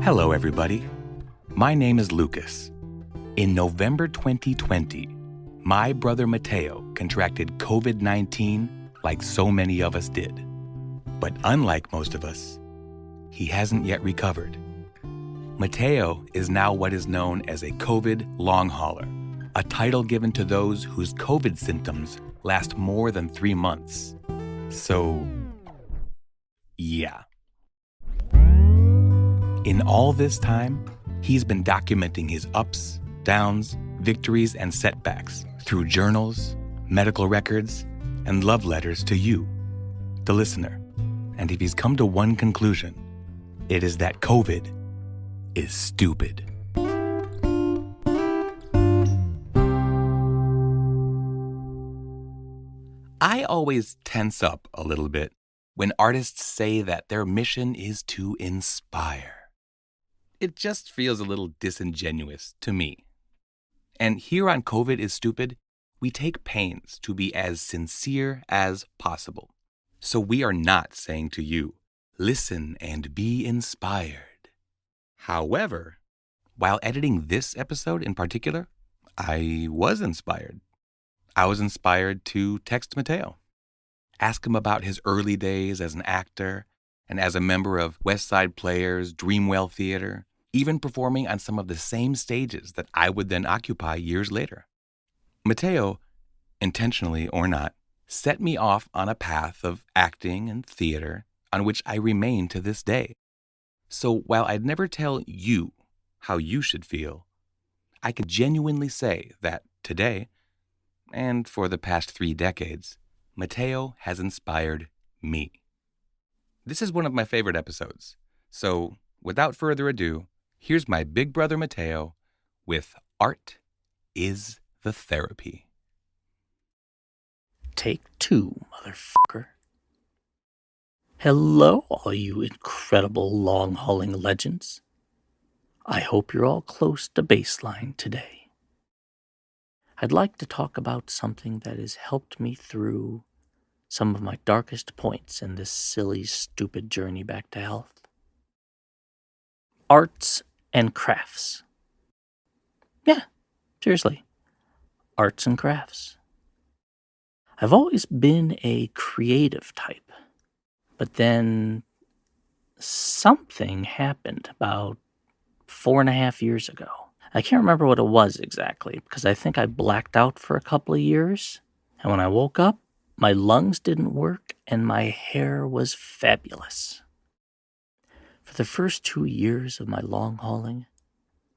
Hello, everybody. My name is Lucas. In November 2020, my brother Mateo contracted COVID-19 like so many of us did. But unlike most of us, he hasn't yet recovered. Mateo is now what is known as a COVID long hauler, a title given to those whose COVID symptoms last more than 3 months. So, yeah. In all this time, he's been documenting his ups, downs, victories, and setbacks through journals, medical records, and love letters to you, the listener. And if he's come to one conclusion, it is that COVID is stupid. I always tense up a little bit when artists say that their mission is to inspire. It just feels a little disingenuous to me. And here on COVID is Stupid, we take pains to be as sincere as possible. So we are not saying to you, listen and be inspired. However, while editing this episode in particular, I was inspired. I was inspired to text Mateo, ask him about his early days as an actor and as a member of West Side Players, Dreamwell Theater, even performing on some of the same stages that I would then occupy years later. Mateo, intentionally or not, set me off on a path of acting and theater on which I remain to this day. So while I'd never tell you how you should feel, I can genuinely say that today, and for the past 3 decades, Mateo has inspired me. This is one of my favorite episodes. So without further ado, here's my big brother Mateo with Art is the Therapy. Take 2, motherfucker. Hello, all you incredible long-hauling legends. I hope you're all close to baseline today. I'd like to talk about something that has helped me through some of my darkest points in this silly, stupid journey back to health. Arts and crafts. Yeah, seriously. Arts and crafts. I've always been a creative type, but then something happened about 4.5 years ago. I can't remember what it was exactly, because I think I blacked out for a couple of years, and when I woke up, my lungs didn't work and my hair was fabulous. For the first 2 years of my long hauling,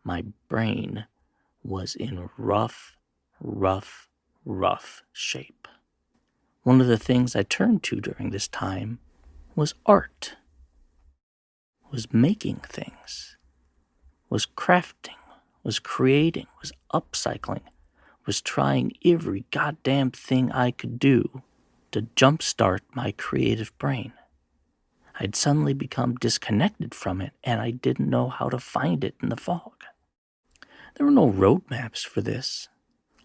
my brain was in rough shape. One of the things I turned to during this time was art, was making things, was crafting, was creating, was upcycling, was trying every goddamn thing I could do to jumpstart my creative brain. I'd suddenly become disconnected from it, and I didn't know how to find it in the fog. There were no roadmaps for this.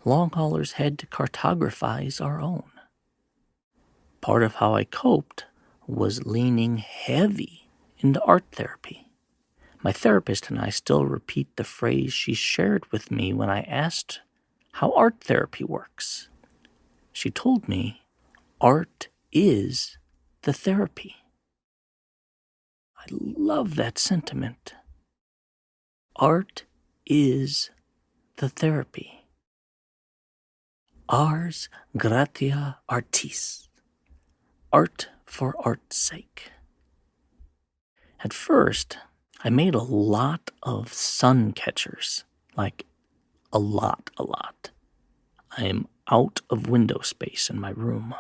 Long haulers had to cartographize our own. Part of how I coped was leaning heavy into art therapy. My therapist and I still repeat the phrase she shared with me when I asked how art therapy works. She told me, art is the therapy. I love that sentiment. Art is the therapy. Ars Gratia Artis. Art for art's sake. At first, I made a lot of sun catchers. Like, a lot. I am out of window space in my room.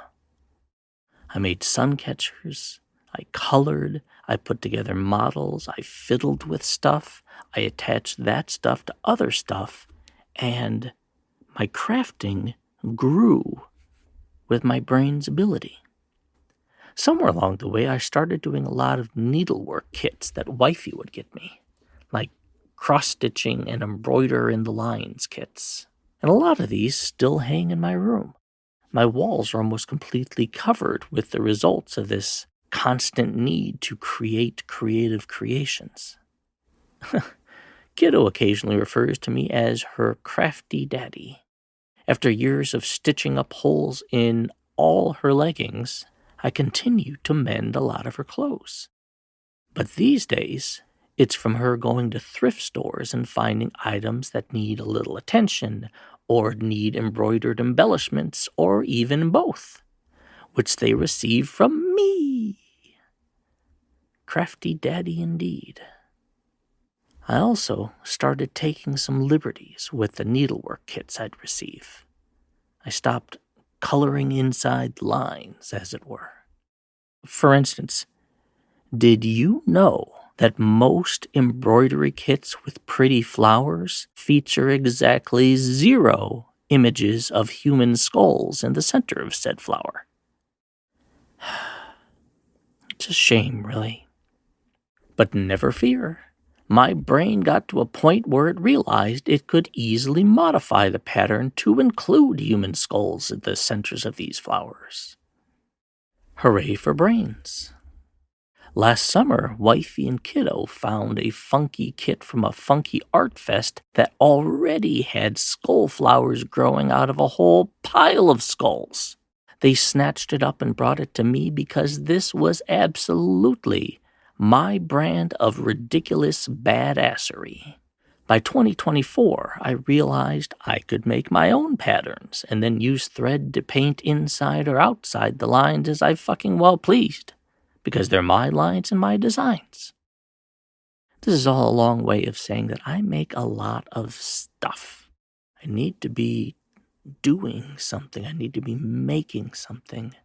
I made sun catchers. I colored, I put together models, I fiddled with stuff, I attached that stuff to other stuff, and my crafting grew with my brain's ability. Somewhere along the way, I started doing a lot of needlework kits that wifey would get me, like cross-stitching and embroider in the lines kits. And a lot of these still hang in my room. My walls are almost completely covered with the results of this constant need to create creative creations. Kiddo occasionally refers to me as her crafty daddy. After years of stitching up holes in all her leggings, I continue to mend a lot of her clothes. But these days, it's from her going to thrift stores and finding items that need a little attention, or need embroidered embellishments, or even both, which they receive from me. Crafty daddy indeed. I also started taking some liberties with the needlework kits I'd receive. I stopped coloring inside lines, as it were. For instance, did you know that most embroidery kits with pretty flowers feature exactly 0 images of human skulls in the center of said flower? It's a shame, really. But never fear. My brain got to a point where it realized it could easily modify the pattern to include human skulls at the centers of these flowers. Hooray for brains. Last summer, Wifey and Kiddo found a funky kit from a funky art fest that already had skull flowers growing out of a whole pile of skulls. They snatched it up and brought it to me because this was absolutely my brand of ridiculous badassery. By 2024, I realized I could make my own patterns and then use thread to paint inside or outside the lines as I fucking well pleased, because they're my lines and my designs. This is all a long way of saying that I make a lot of stuff. I need to be doing something. I need to be making something,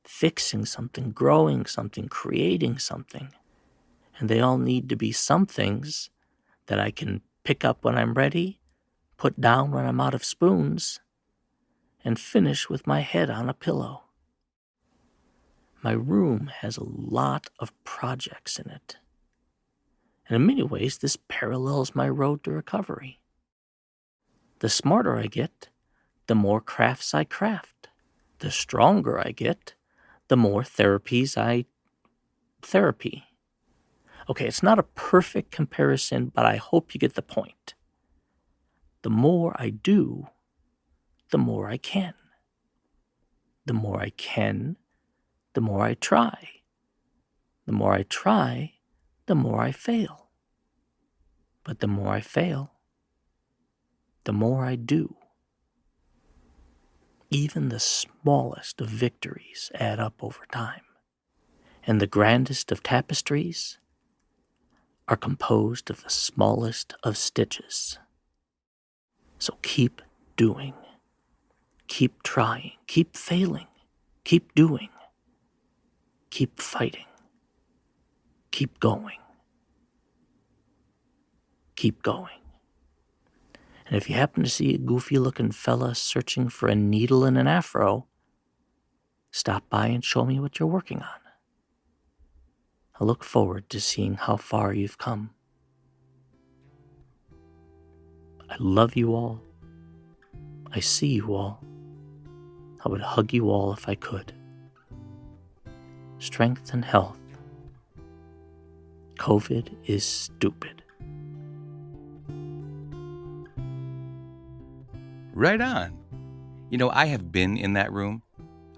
fixing something, growing something, creating something. And they all need to be some things that I can pick up when I'm ready, put down when I'm out of spoons, and finish with my head on a pillow. My room has a lot of projects in it. And in many ways, this parallels my road to recovery. The smarter I get, the more crafts I craft. The stronger I get, the more therapies I therapy. Okay, it's not a perfect comparison, but I hope you get the point. The more I do, the more I can. The more I can, the more I try. The more I try, the more I fail. But the more I fail, the more I do. Even the smallest of victories add up over time. And the grandest of tapestries are composed of the smallest of stitches. So keep doing. Keep trying. Keep failing. Keep doing. Keep fighting. Keep going. Keep going. And if you happen to see a goofy-looking fella searching for a needle and an afro, stop by and show me what you're working on. I look forward to seeing how far you've come. I love you all. I see you all. I would hug you all if I could. Strength and health. COVID is stupid. Right on. You know, I have been in that room.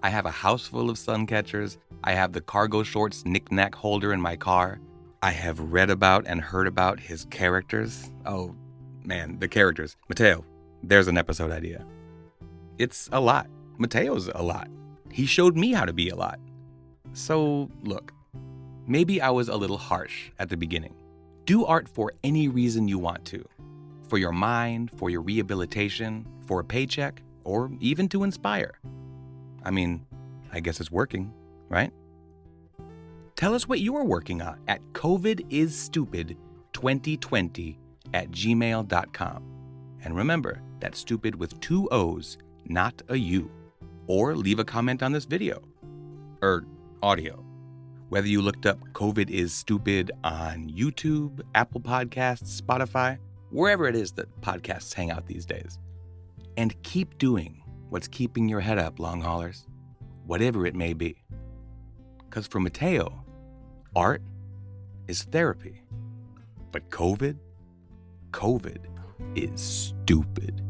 I have a house full of sun catchers. I have the cargo shorts knick-knack holder in my car. I have read about and heard about his characters. Oh, man, the characters. Mateo, there's an episode idea. It's a lot. Mateo's a lot. He showed me how to be a lot. So, look, maybe I was a little harsh at the beginning. Do art for any reason you want to. For your mind, for your rehabilitation, for a paycheck, or even to inspire. I mean, I guess it's working, right? Tell us what you're working on at covidisstupid2020@gmail.com. And remember, that's stupid with 2 O's, not a U. Or leave a comment on this video. Or audio. Whether you looked up COVID is Stupid on YouTube, Apple Podcasts, Spotify, wherever it is that podcasts hang out these days. And keep doing what's keeping your head up, long haulers, whatever it may be. Because for Mateo, art is therapy. But COVID is stupid.